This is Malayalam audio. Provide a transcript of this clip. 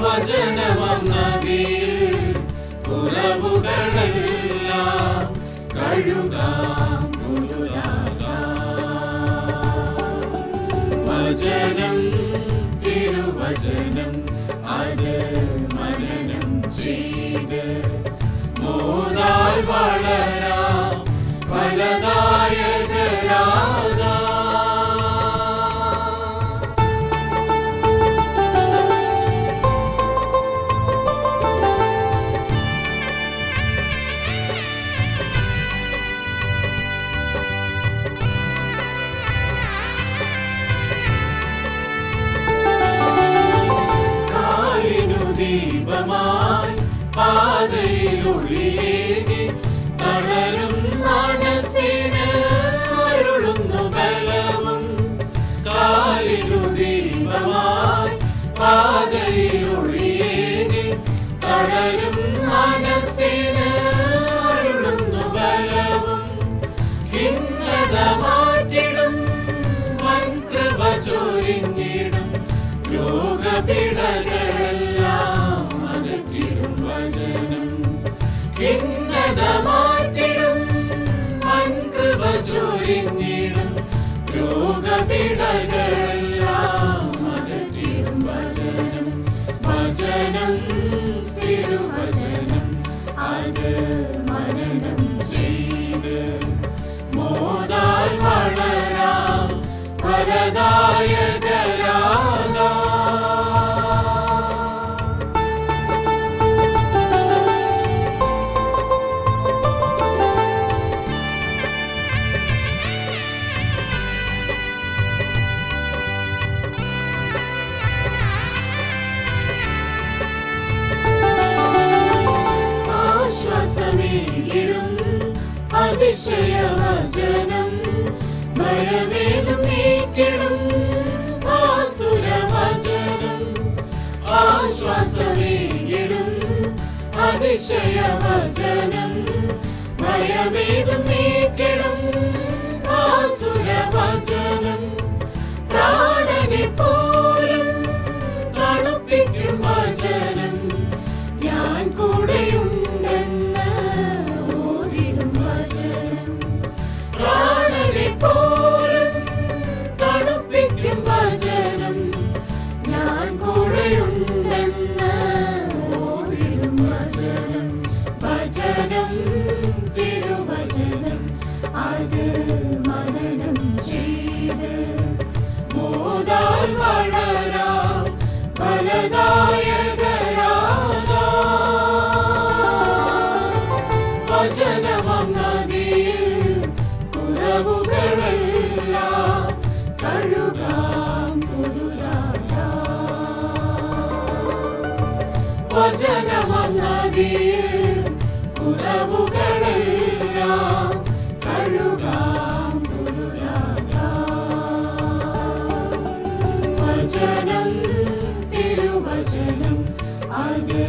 വചനമാം നദിയിൽ കുറവുകളെല്ലാം കഴുകാം പുതുതാകാം. വചനം തിരുവചനം അത് മനനം ചെയ്ത് മോദാൽ വളരാം ഫലദായകരാകാം. ദീപമായി പാതയിലൊളിയേകി തളരും മനസ്സിന് അരുളുന്നു ബലവും. കാലിനു ദീപമായി പാതയിലൊളിയേകി തളരും മനസ്സിന് അരുളുന്നു ബലവും. ഖിന്നത മാറ്റിടും വൻകൃപ ചൊരിഞ്ഞിടും രോഗപീഡകളെല്ലാം അകറ്റിടും വചനം. ഖിന്നത മാറ്റിടും വൻകൃപ ചൊരിഞ്ഞിടും രോഗപീഡകളെല്ലാം അകറ്റിടും വചനം. വചനം തിരുവചനം അത് മനനം ചെയ്ത് മോദാൽ വളരാം ഫലദായകരാകാം. ആശ്വാസമേകിടും അതിശയവചനം ഭയമേതും നീക്കിടും ആസുരവചനം. ആശ്വാസമേകിടും അതിശയവചനം ഭയമേതും നീക്കിടും ആസുരവചനം. പ്രാണനെ പോലും തണുപ്പിക്കും വചനം. ഞാൻ കൂടെയുണ്ടെന്ന് ഓതിടും വചനം. പ്രാണനെ പോലും തണുപ്പിക്കും വചനം. ഞാൻ കൂടെയുണ്ടെന്ന് ഓതിടും വചനം. വചനം തിരുവചനം അത് മനനം ചെയ്ത് മോദാൽ വളരാം ഫലദായകരാകാം. വചനമാം നദിയിൽ കുറവുകളെല്ലാം കഴുകാം പുതുതാകാം. വചനമാം നദിയിൽ കുറവുകളെല്ലാം കഴുകാം പുതുതാകാം. വചനം തിരുവചനം അത്